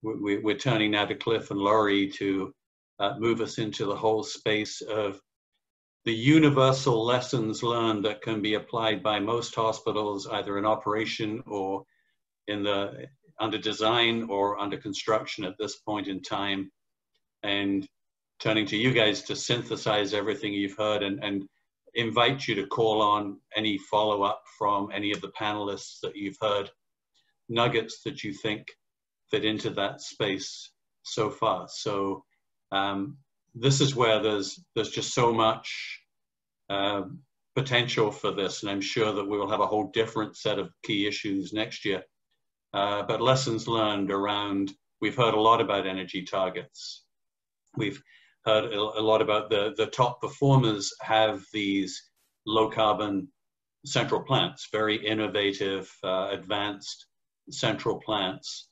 we're turning now to Cliff and Laurie to move us into the whole space of the universal lessons learned that can be applied by most hospitals, either in operation or under design or under construction at this point in time, and turning to you guys to synthesize everything you've heard and invite you to call on any follow-up from any of the panelists that you've heard, nuggets that you think fit into that space so far. So this is where there's just so much potential for this, and I'm sure that we will have a whole different set of key issues next year. But lessons learned around, we've heard a lot about energy targets. We've heard a lot about the top performers have these low carbon central plants, very innovative, advanced central plants.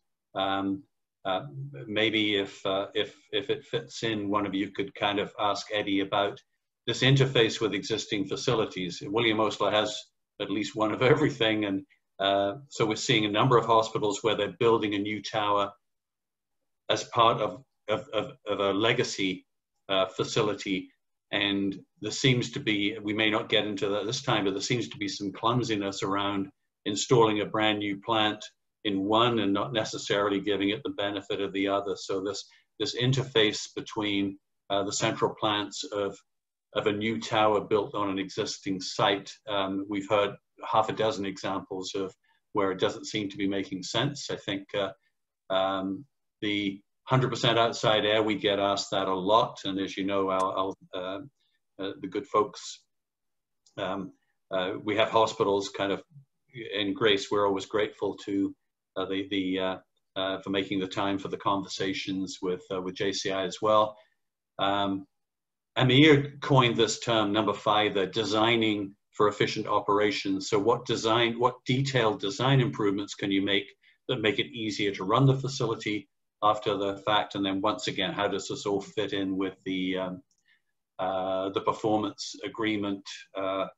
Maybe if it fits in, one of you could kind of ask Eddie about this interface with existing facilities. William Osler has at least one of everything, and so we're seeing a number of hospitals where they're building a new tower as part of a legacy facility, and there seems to be, we may not get into that this time, but there seems to be some clumsiness around installing a brand new plant in one and not necessarily giving it the benefit of the other. So this interface between the central plants of a new tower built on an existing site, we've heard half a dozen examples of where it doesn't seem to be making sense. I think the 100% outside air, we get asked that a lot, and as you know, the good folks, we have hospitals kind of in Grace. We're always grateful to for making the time for the conversations with JCI as well. Amir coined this term, number 5, designing for efficient operations. So what detailed design improvements can you make that make it easier to run the facility after the fact? And then once again, how does this all fit in with the performance agreement, and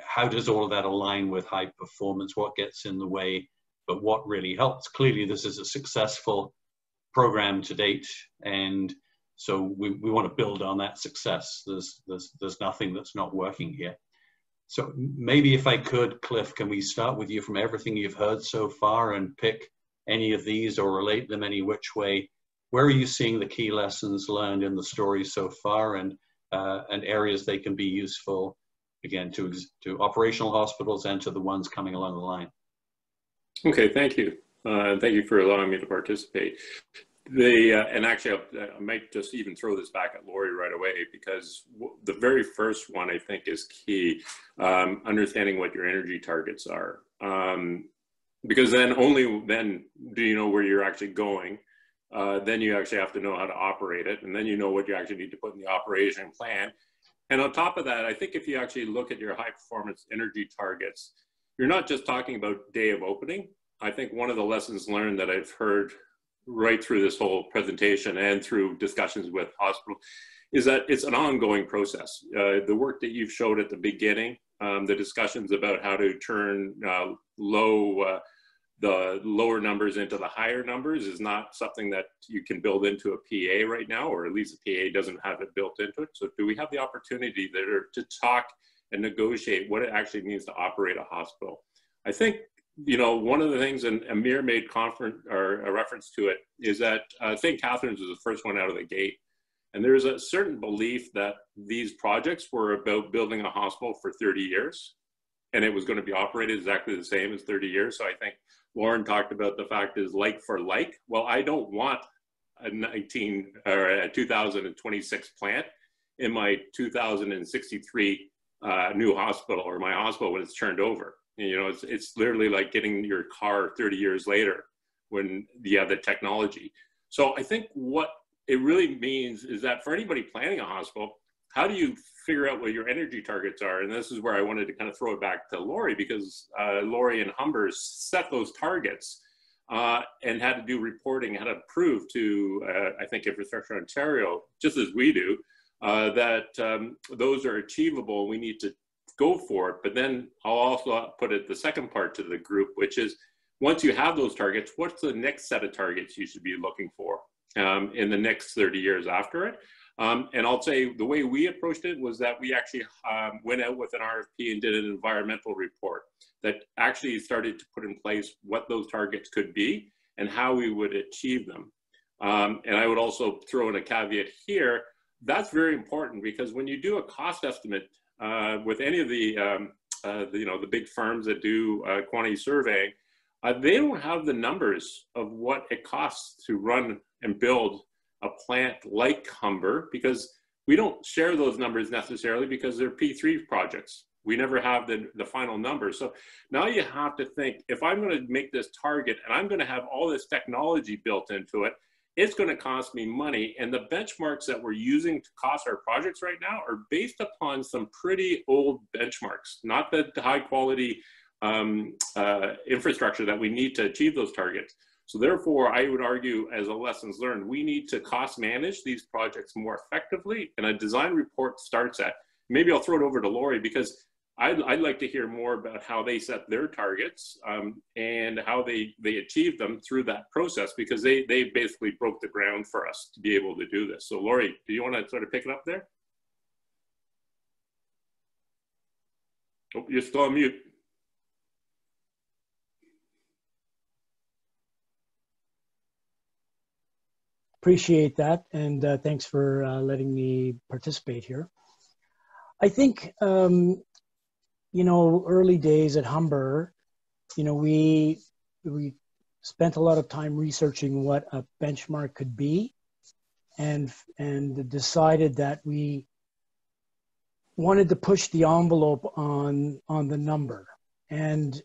how does all of that align with high performance? What gets in the way, but what really helps? Clearly, this is a successful program to date, and so we want to build on that success. There's nothing that's not working here. So maybe if I could, Cliff, can we start with you from everything you've heard so far and pick any of these or relate them any which way? Where are you seeing the key lessons learned in the story so far, and areas they can be useful, again, to operational hospitals and to the ones coming along the line? Okay, thank you. Thank you for allowing me to participate. And actually, I might just even throw this back at Laurie right away, because the very first one I think is key, understanding what your energy targets are. Because only then do you know where you're actually going. Then you actually have to know how to operate it, and then you know what you actually need to put in the operation plan. And on top of that, I think if you actually look at your high performance energy targets, you're not just talking about day of opening. I think one of the lessons learned that I've heard right through this whole presentation and through discussions with hospitals is that it's an ongoing process. The work that you've showed at the beginning, the discussions about how to turn the lower numbers into the higher numbers is not something that you can build into a PA right now, or at least the PA doesn't have it built into it. So do we have the opportunity there to talk and negotiate what it actually means to operate a hospital? I think, you know, one of the things, and Amir made a reference to it, is that St. Catherine's was the first one out of the gate. And there's a certain belief that these projects were about building a hospital for 30 years, and it was going to be operated exactly the same as 30 years. So I think Lauren talked about the fact is like for like. Well, I don't want a 2026 plant in my 2063 new hospital, or my hospital when it's turned over. You know, it's literally like getting your car 30 years later when you have the technology. So I think what it really means is that for anybody planning a hospital, how do you figure out what your energy targets are? And this is where I wanted to kind of throw it back to Laurie, because Laurie and Humbers set those targets and had to do reporting, had to prove to, I think, Infrastructure Ontario, just as we do, that those are achievable. We need to go for it. But then I'll also put it the second part to the group, which is once you have those targets, what's the next set of targets you should be looking for in the next 30 years after it? And I'll say the way we approached it was that we actually went out with an RFP and did an environmental report that actually started to put in place what those targets could be and how we would achieve them. And I would also throw in a caveat here. That's very important, because when you do a cost estimate with any of the the big firms that do quantity surveying, they don't have the numbers of what it costs to run and build a plant like Humber, because we don't share those numbers necessarily because they're P3 projects. We never have the final numbers. So now you have to think, if I'm going to make this target and I'm going to have all this technology built into it, it's going to cost me money. And the benchmarks that we're using to cost our projects right now are based upon some pretty old benchmarks, not the high quality infrastructure that we need to achieve those targets. So therefore, I would argue, as a lessons learned, we need to cost manage these projects more effectively. And a design report starts at, maybe I'll throw it over to Lori, because I'd like to hear more about how they set their targets and how they achieved them through that process, because they basically broke the ground for us to be able to do this. So Lori, do you want to sort of pick it up there? Oh, you're still on mute. Appreciate that, and thanks for letting me participate here. I think, early days at Humber, we spent a lot of time researching what a benchmark could be, and decided that we wanted to push the envelope on the number, and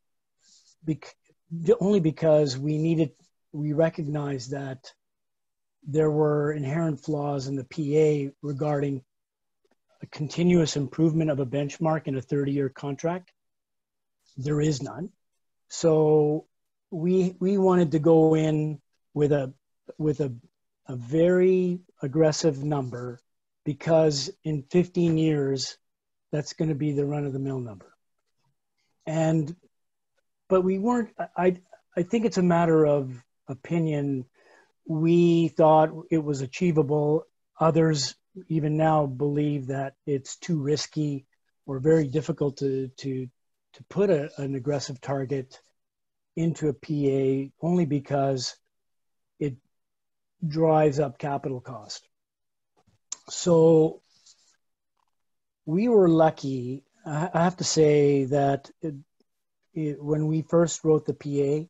only because we recognized that there were inherent flaws in the PA regarding a continuous improvement of a benchmark in a 30-year contract. There is none. So we wanted to go in with a very aggressive number, because in 15 years, that's going to be the run-of-the-mill number. But we weren't, I think it's a matter of opinion. We thought it was achievable. Others even now believe that it's too risky or very difficult to put an aggressive target into a PA, only because it drives up capital cost. So we were lucky. I have to say that when we first wrote the PA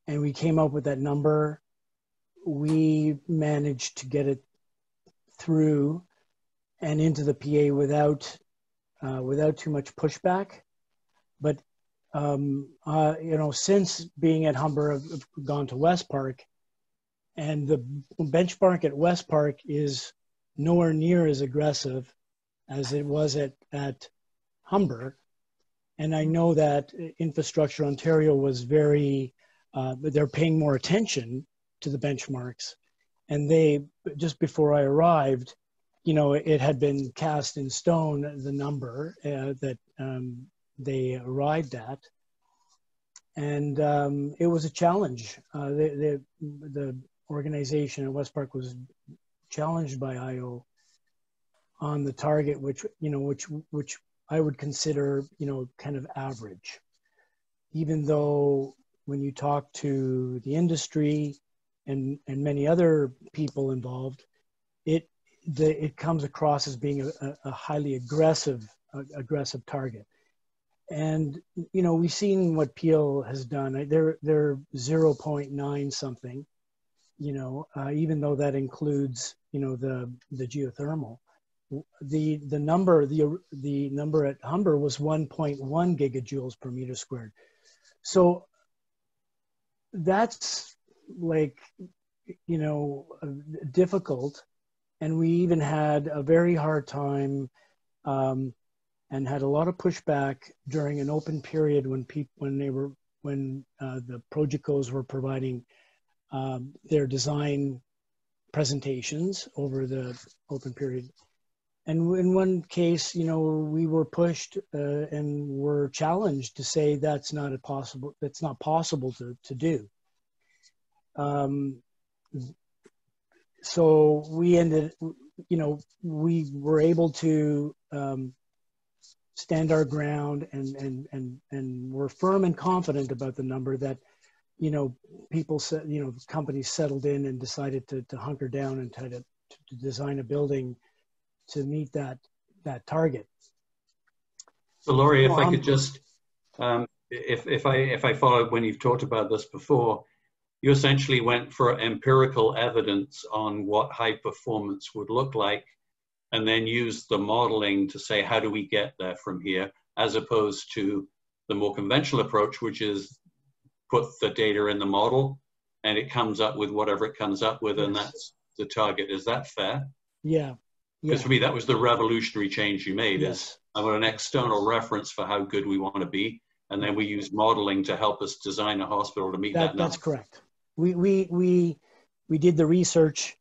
and we came up with that number, we managed to get it through and into the PA without too much pushback. But since being at Humber, I've gone to West Park, and the benchmark at West Park is nowhere near as aggressive as it was at Humber. And I know that Infrastructure Ontario was they're paying more attention to the benchmarks. And they, just before I arrived, it had been cast in stone, the number that they arrived at. And it was a challenge. The organization at West Park was challenged by IO on the target, which I would consider, kind of average. Even though when you talk to the industry and many other people involved, it comes across as being a highly aggressive target. And we've seen what Peel has done. They're 0.9 something, even though that includes the geothermal. The number at Humber was 1.1 gigajoules per meter squared. So that's difficult. And we even had a very hard time and had a lot of pushback during an open period when the Projecos were providing their design presentations over the open period. And in one case, you know, we were pushed and were challenged to say that's not possible to do. So we ended, you know, we were able to stand our ground and we're firm and confident about the number that, you know, people said, you know, companies settled in and decided to hunker down and try to design a building to meet that target. So Laurie, if I could just, if I followed when you've talked about this before, you essentially went for empirical evidence on what high performance would look like, and then used the modeling to say, how do we get there from here, as opposed to the more conventional approach, which is put the data in the model and it comes up with whatever it comes up with, and that's the target. Is that fair? Yeah. Because for me, that was the revolutionary change you made. Yes. Is I want an external reference for how good we want to be, and then we use modeling to help us design a hospital to meet that number. That's correct. We did the research,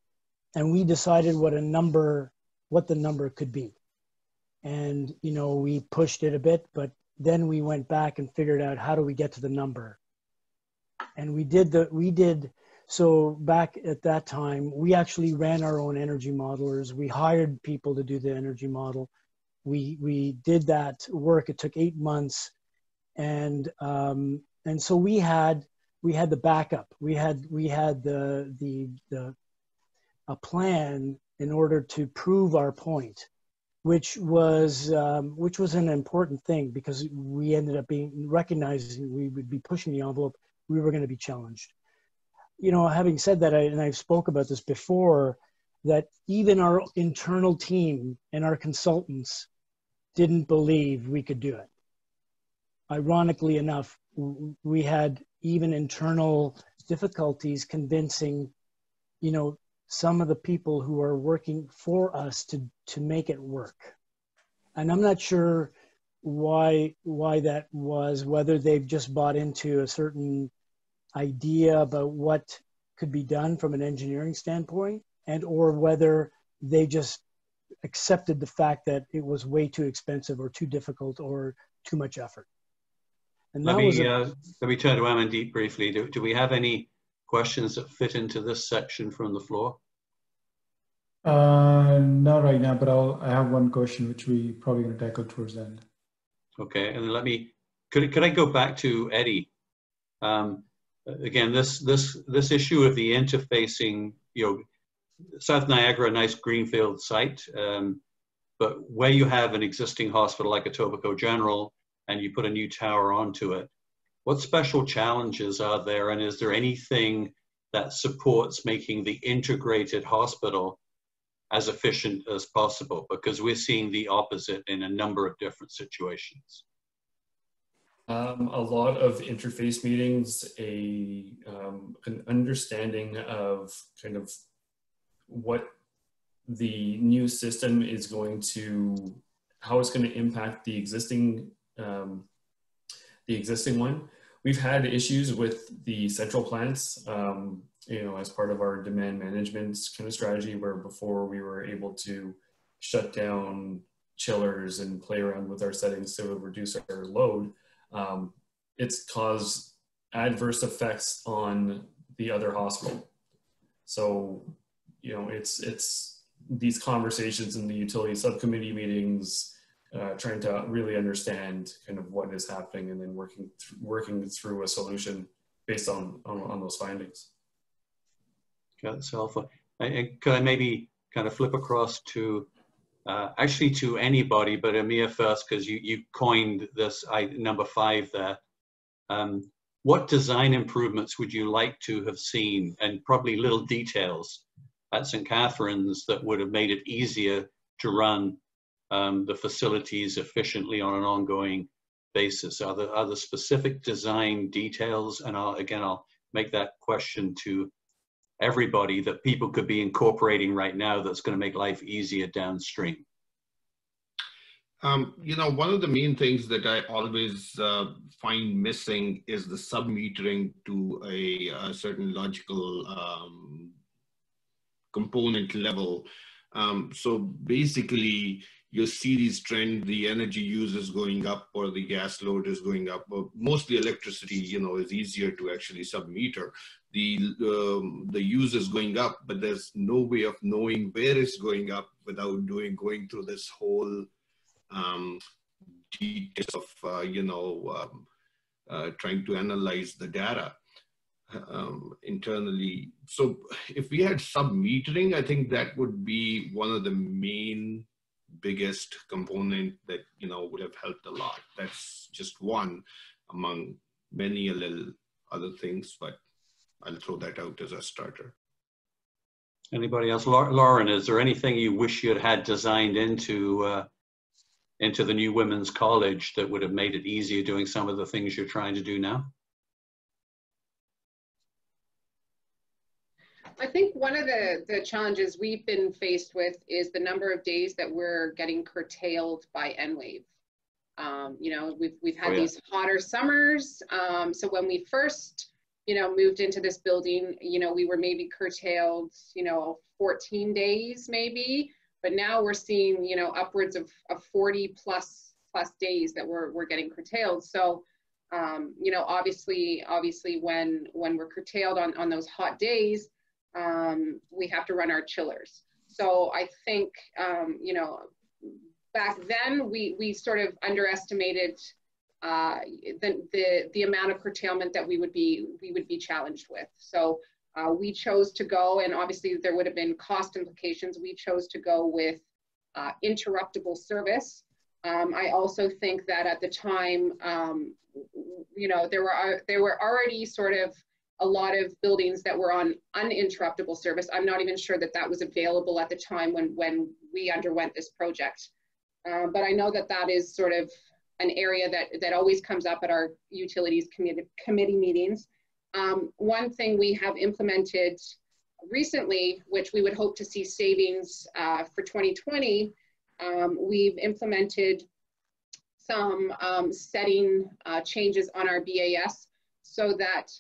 and we decided what the number could be, and you know, we pushed it a bit, but then we went back and figured out how do we get to the number, and we did. So back at that time, we actually ran our own energy modelers. We hired people to do the energy model. We did that work. It took 8 months, and so we had the backup. We had a plan in order to prove our point, which was an important thing, because we ended up recognizing we would be pushing the envelope. We were going to be challenged. You know, having said that, and I've spoke about this before, that even our internal team and our consultants didn't believe we could do it. Ironically enough, we had even internal difficulties convincing, you know, some of the people who are working for us to make it work. And I'm not sure why that was, whether they've just bought into a certain idea about what could be done from an engineering standpoint, and or whether they just accepted the fact that it was way too expensive or too difficult or too much effort. And let me turn to Amandeep briefly. Do we have any questions that fit into this section from the floor? Not right now, but I have one question which we probably going to tackle towards the end. Okay, and then could I go back to Eddie? Again, this issue of the interfacing, you know, South Niagara, a nice greenfield site, but where you have an existing hospital like Etobicoke General and you put a new tower onto it, what special challenges are there, and is there anything that supports making the integrated hospital as efficient as possible? Because we're seeing the opposite in a number of different situations. A lot of interface meetings, an understanding of kind of what the new system is going to, how it's going to impact the existing one. We've had issues with the central plants, you know, as part of our demand management kind of strategy, where before we were able to shut down chillers and play around with our settings to reduce our load. It's caused adverse effects on the other hospital. So, you know, it's these conversations in the utility subcommittee meetings, trying to really understand kind of what is happening, and then working through a solution based on those findings. Okay, that's helpful. And could I maybe kind of flip across to actually to anybody, but Amir first, because you coined this number 5 there. What design improvements would you like to have seen, and probably little details at St. Catharines, that would have made it easier to run the facilities efficiently on an ongoing basis? Are there specific design details? And I'll make that question to everybody that people could be incorporating right now that's going to make life easier downstream. You know, one of the main things that I always find missing is the sub-metering to a certain logical component level. So basically, you see these trends, the energy use is going up or the gas load is going up. But mostly electricity, you know, is easier to actually sub-meter. The use is going up, but there's no way of knowing where it's going up without going through this whole details of, trying to analyze the data internally. So if we had sub-metering, I think that would be one of the main biggest component that, you know, would have helped a lot. That's just one among many little other things, but I'll throw that out as a starter. Anybody else? Lauren, is there anything you wish you had designed into the new women's college that would have made it easier doing some of the things you're trying to do now? I think one of the challenges we've been faced with is the number of days that we're getting curtailed by N-Wave. You know, we've had these hotter summers. So when we first, you know, moved into this building, you know, we were maybe curtailed, you know, 14 days maybe, but now we're seeing, you know, upwards of 40 plus days that we're getting curtailed. So, you know, obviously when we're curtailed on those hot days, we have to run our chillers. So I think, you know, back then we sort of underestimated the amount of curtailment that we would be challenged with. So we chose to go, and obviously there would have been cost implications. We chose to go with interruptible service. I also think that at the time, you know, there were already sort of a lot of buildings that were on uninterruptible service. I'm not even sure that that was available at the time when we underwent this project. But I know that is sort of an area that always comes up at our utilities committee meetings. One thing we have implemented recently, which we would hope to see savings for 2020, we've implemented some setting changes on our BAS so that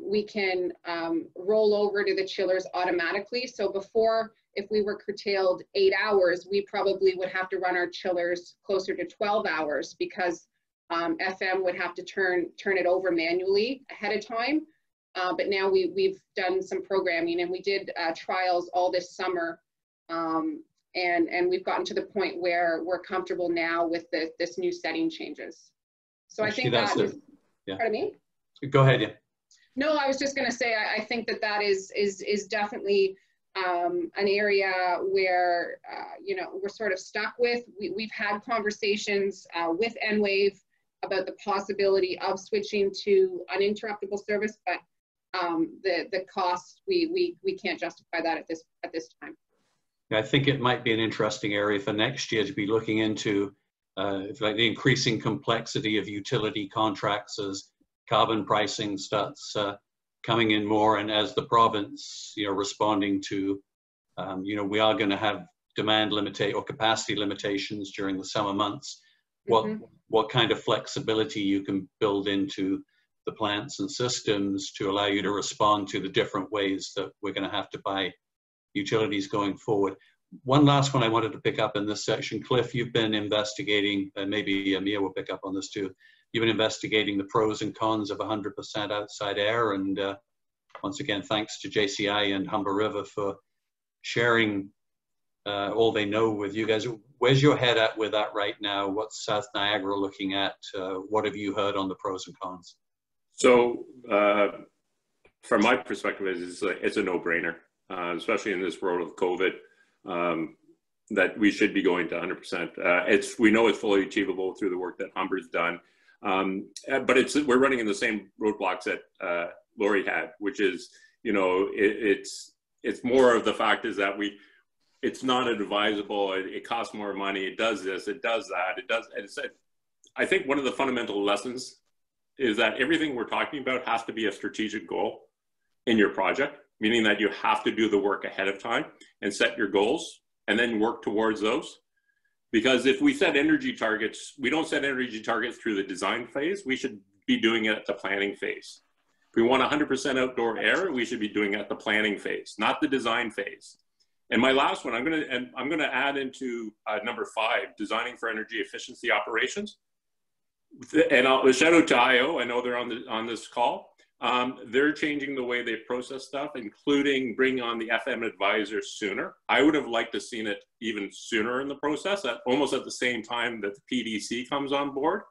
we can roll over to the chillers automatically. So before, if we were curtailed 8 hours, we probably would have to run our chillers closer to 12 hours because FM would have to turn it over manually ahead of time. But now we've done some programming, and we did trials all this summer. And we've gotten to the point where we're comfortable now with this new setting changes. So actually, I think that is, yeah. Pardon me? Go ahead, yeah. No, I was just going to say, I think that is definitely an area where, you know, we're sort of stuck with. We've had conversations with N-Wave about the possibility of switching to uninterruptible service, but the cost, we can't justify that at this time. I think it might be an interesting area for next year to be looking into, like the increasing complexity of utility contracts as carbon pricing starts coming in more, and as the province, you know, responding to, you know, we are going to have demand or capacity limitations during the summer months. What kind of flexibility you can build into the plants and systems to allow you to respond to the different ways that we're going to have to buy utilities going forward. One last one I wanted to pick up in this section. Cliff, you've been investigating, and maybe Amir will pick up on this too. You've been investigating the pros and cons of 100% outside air. And once again, thanks to JCI and Humber River for sharing all they know with you guys. Where's your head at with that right now? What's South Niagara looking at? What have you heard on the pros and cons? So from my perspective, it's a no-brainer, especially in this world of COVID, that we should be going to 100%. We know it's fully achievable through the work that Humber's done. But we're running in the same roadblocks that Lori had, which is, you know, it's more of the fact is that it's not advisable. It costs more money. It does this. It does that. It does. And I think one of the fundamental lessons is that everything we're talking about has to be a strategic goal in your project, meaning that you have to do the work ahead of time and set your goals and then work towards those. Because if we set energy targets, we don't set energy targets through the design phase. We should be doing it at the planning phase. If we want 100% outdoor air, we should be doing it at the planning phase, not the design phase. And my last one, I'm going to add into number 5, designing for energy efficiency operations. And I'll shout out to IO. I know they're on this call. They're changing the way they process stuff, including bringing on the FM advisors sooner. I would have liked to seen it even sooner in the process, almost at the same time that the PDC comes on board.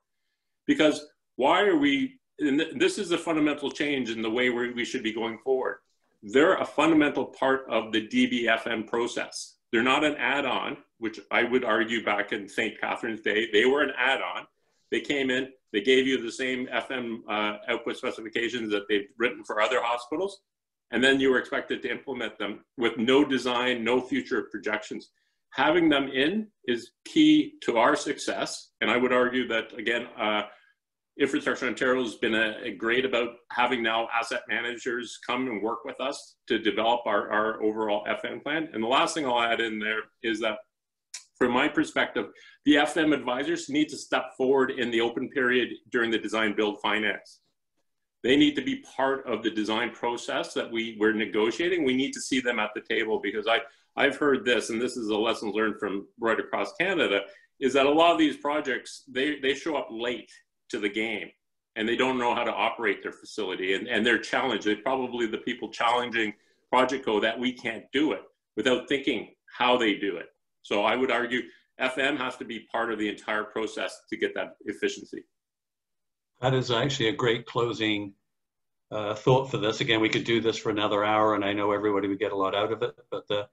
Because why are we, and this is a fundamental change in the way we should be going forward. They're a fundamental part of the DBFM process. They're not an add-on, which I would argue back in St. Catherine's Day, they were an add-on. They came in, they gave you the same FM output specifications that they've written for other hospitals, and then you were expected to implement them with no design, no future projections. Having them in is key to our success, and I would argue that, again, Infrastructure Ontario has been great about having now asset managers come and work with us to develop our overall FM plan. And the last thing I'll add in there is that, from my perspective, the FM advisors need to step forward in the open period during the design build finance. They need to be part of the design process that we're negotiating. We need to see them at the table, because I've heard this, and this is a lesson learned from right across Canada, is that a lot of these projects, they show up late to the game, and they don't know how to operate their facility, and they're challenged. They're probably the people challenging Project Co that we can't do it without thinking how they do it. So I would argue FM has to be part of the entire process to get that efficiency. That is actually a great closing thought for this. Again, we could do this for another hour, and I know everybody would get a lot out of it, but the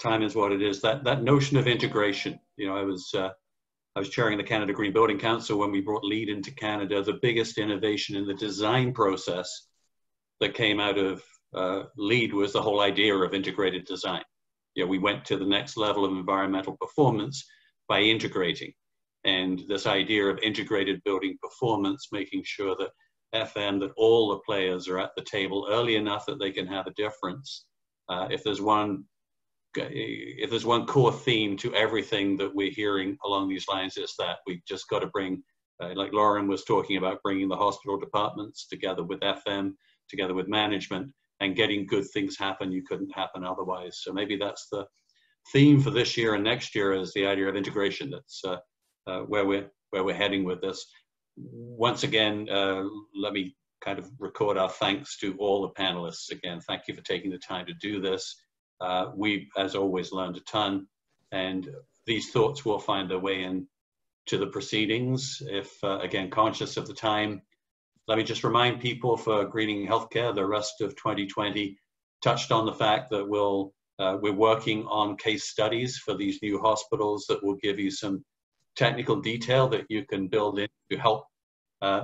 time is what it is. That notion of integration, you know, I was chairing the Canada Green Building Council when we brought LEED into Canada. The biggest innovation in the design process that came out of LEED was the whole idea of integrated design. You know, we went to the next level of environmental performance by integrating. And this idea of integrated building performance, making sure that FM, that all the players are at the table early enough that they can have a difference. If there's one core theme to everything that we're hearing along these lines, it's that we've just got to bring, like Lauren was talking about, bringing the hospital departments together with FM, together with management, and getting good things happen you couldn't happen otherwise. So maybe that's the theme for this year and next year, is the idea of integration. That's where we're heading with this. Once again, let me kind of record our thanks to all the panelists. Again, thank you for taking the time to do this. We've, as always, learned a ton, and these thoughts will find their way into the proceedings. If, again, conscious of the time, let me just remind people, for Greening Healthcare, the rest of 2020 touched on the fact that we're working on case studies for these new hospitals that will give you some technical detail that you can build in to help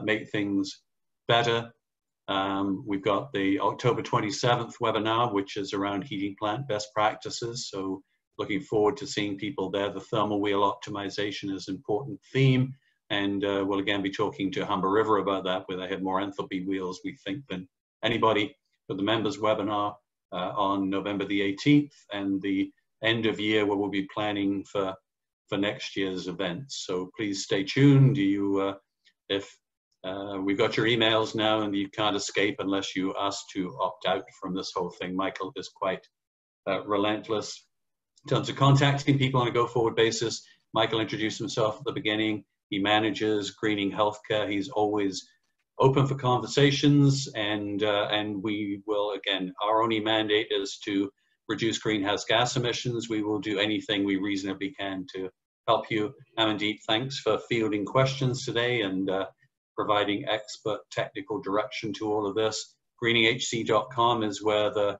make things better. We've got the October 27th webinar, which is around heating plant best practices. So looking forward to seeing people there. The thermal wheel optimization is an important theme. And we'll again be talking to Humber River about that, where they have more enthalpy wheels, we think, than anybody. For the members webinar on November the 18th, and the end of year where we'll be planning for next year's events. So please stay tuned. We've got your emails now, and you can't escape unless you ask to opt out from this whole thing. Michael is quite relentless in terms of contacting people on a go-forward basis. Michael introduced himself at the beginning. He manages Greening Healthcare. He's always open for conversations, and we will, again, our only mandate is to reduce greenhouse gas emissions. We will do anything we reasonably can to help you. Amandeep, thanks for fielding questions today and providing expert technical direction to all of this. greeninghc.com is where the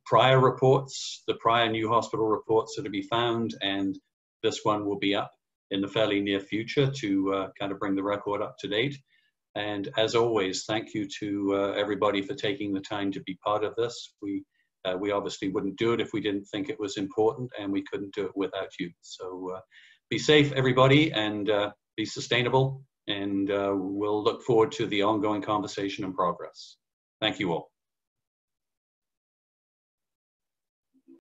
prior reports, the prior new hospital reports are to be found, and this one will be up in the fairly near future to kind of bring the record up to date. And as always, thank you to everybody for taking the time to be part of this. We obviously wouldn't do it if we didn't think it was important, and we couldn't do it without you. So be safe, everybody, and be sustainable. And we'll look forward to the ongoing conversation and progress. Thank you all.